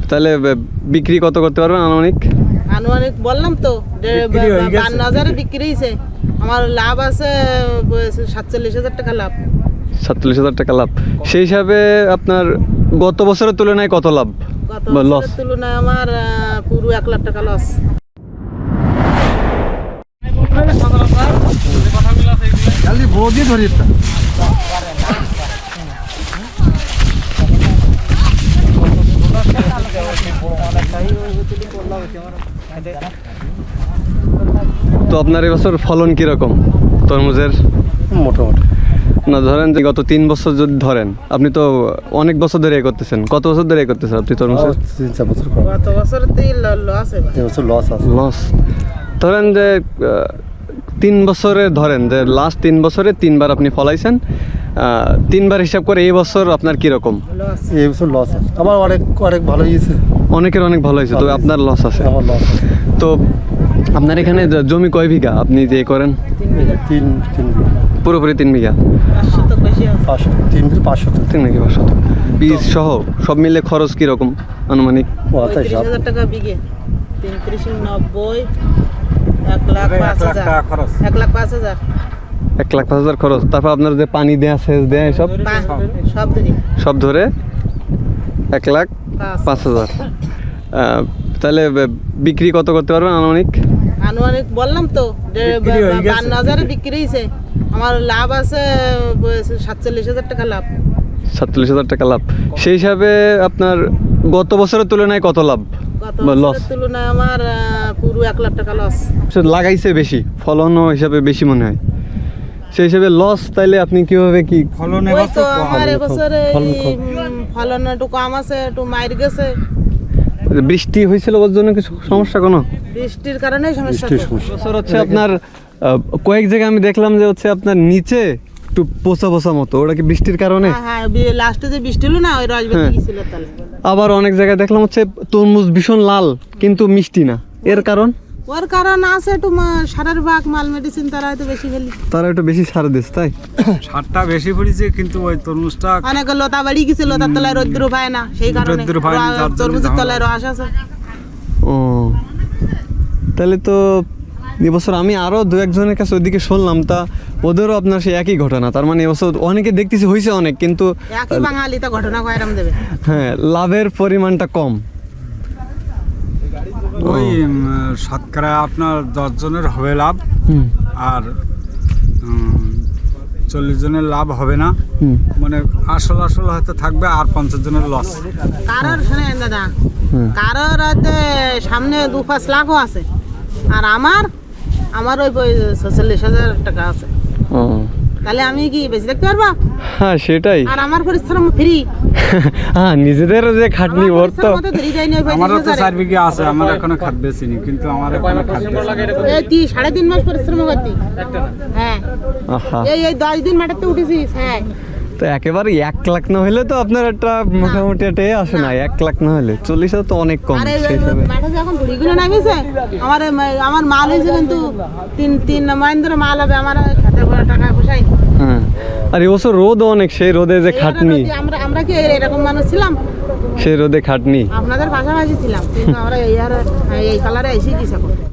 তাহলে বিক্রি কত করতে পারবেন আনুমানিক? আনুমানিক বললাম তো 52,000 বিক্রি হয়েছে। আমার লাভ আছে 47,000 টাকা লাভ। 47,000 টাকা লাভ। সেই হিসাবে আপনার গত বছরের তুলনায় কত লাভ? গত বছরের তুলনায় আমার পুরো 1 লাখ টাকা লস। তো আপনার এবছর ফলন কিরকম তরমুজের? মোটামুটি না ধরেন যে গত 3 বছর যদি ধরেন, আপনি তো অনেক বছর ধরে করতেছেন, কত বছর ধরে করতেছেন আপনি তরমুজের? 3-4 বছর গত বছরতেই লস আছে। এবছর লস আছে। লস ধরেন যে 3 বছরে ধরেন যে লাস্ট 3 বছরে 3বার আপনি ফলাইছেন, 3বার হিসাব করে এই বছর আপনার কিরকম? লস। এই বছর লস আছে। আমার অনেক ভালো হয়েছে। অনেকের অনেক ভালো হয়েছে, তবে আপনার লস আছে। আমার লস আছে। তো আপনার এখানে জমি কয় বিঘা আপনি যে করেন? 3 বিঘা। 3 বিঘা। পুরোপুরি 3 বিঘা। 500 বেশি আছে। 3 বিঘা 500। 3 নাকি 500? বীজ সহ সব মিলে খরচ কিরকম আনুমানিক? 35,000 টাকা বিঘে। 33 90 1,05,000 খরচ। 1,05,000। 1,05,000 খরচ। তারপর আপনার যে পানি দেয়া, সেচ দেয়া, সব সব ধরে 1,05,000। তাহলে বিক্রি কত করতে পারবেন আনুমানিক? আনুমানিক বললাম তো 52,000 বিক্রি হয়েছে। আমার লাভ আছে 47,000 টাকা লাভ। 47,000 টাকা লাভ। সেই হিসাবে আপনার গত বছরের তুলনায় কত লাভ? গত লস বছরের তুলনায় আমার পুরো 1 লাখ টাকা লস। লাগাইছে বেশি, ফলনও হিসাবে বেশি মনে হয়, সেই হিসাবে লস। তাইলে আপনি কিভাবে কি ফলনে? ওই তো আমার এবছরে ফলন একটু কম আছে, একটু মাইর গেছে। বৃষ্টি হয়েছিল ওর জন্য কিছু সমস্যা? কোনো বৃষ্টির কারণে সমস্যা। বছর হচ্ছে আপনার কয়েক জায়গায় আমি দেখলাম যে হচ্ছে আপনার নিচে একটু পোচা পোচা মতো, ওটা কি বৃষ্টির কারণে? হ্যাঁ, লাস্টে যে বৃষ্টি হলো না, ওই রস বেঁধে গেছিল তাহলে। আবার অনেক জায়গায় দেখলাম হচ্ছে তরমুজ ভীষণ লাল কিন্তু মিষ্টি না, এর কারণ? ওর কারণ আছে একটু সারের ভাগ, মাল মেডিসিন তারা হয়তো বেশি ফেলি। তারা একটু বেশি সার দিচ্ছে, তাই? সারটা বেশি পড়েছে, কিন্তু ওই তরমুজটা অনেক লতা বাড়ি গেছে, লতার তলায় রৌদ্র পায় না, সেই কারণে তরমুজের তলায় রস আছে। ও, তাহলে তো এবছর আমি আরো 2-1 জনের কাছে ওইদিকে শুনলাম, তা ওদেরও আপনার সেই একই ঘটনা। তার মানে এবছর অনেকে দেখতেছি হয়েছে অনেক, কিন্তু একই বাঙালি তো ঘটনা কয়রাম দেবে। হ্যাঁ, লাভের পরিমাণটা কম। ওই শতকরা আপনার 10 জনের হবে লাভ, আর 40 জনের লাভ হবে না। মানে আসল হয়তো থাকবে, আর 50 জনের লস। কারোর শোনেন দাদা, কারোর হয়তো সামনে 2-5 লাখও আছে, আর আমার ওই 46,000 টাকা আছে। তাহলে আমি কি বেশি দেখতে পারবো? হ্যাঁ, সেটাই। আর আমার পরিশ্রম ফ্রি। হ্যাঁ, নিজেদের যে খাটনি ওর তো। আমারও তো 4 বিঘা আছে, আমার এখনো খাদ বেচিনি, কিন্তু আমার এখনো খাদ বেচিনি। এই 3.5 মাস পরিশ্রম করতি। হ্যাঁ, এই 10 দিন মাঠে উঠেছি। হ্যাঁ, তো একেবারে 1 লাখ না হলে তো আপনার একটা মোটামুটি একটা আসে না। 1 লাখ না হলে 40,000 তো অনেক কম। সেই হিসাবে মাঠে যখন ঘুড়িগুলো নামিয়েছে, আমার মাল হয়েছে কিন্তু 3 মাইন ধরে মাল হবে, আমার খেতে টাকা পোষাই। হ্যাঁ, আর এবছর রোদ অনেক, সেই রোদে যে খাটনি। আমরা কি এরকম মানুষ ছিলাম? সেই রোদে খাটনি আপনাদের পাশাপাশি ছিলাম, কিন্তু আমরা এই কালারে এসে কি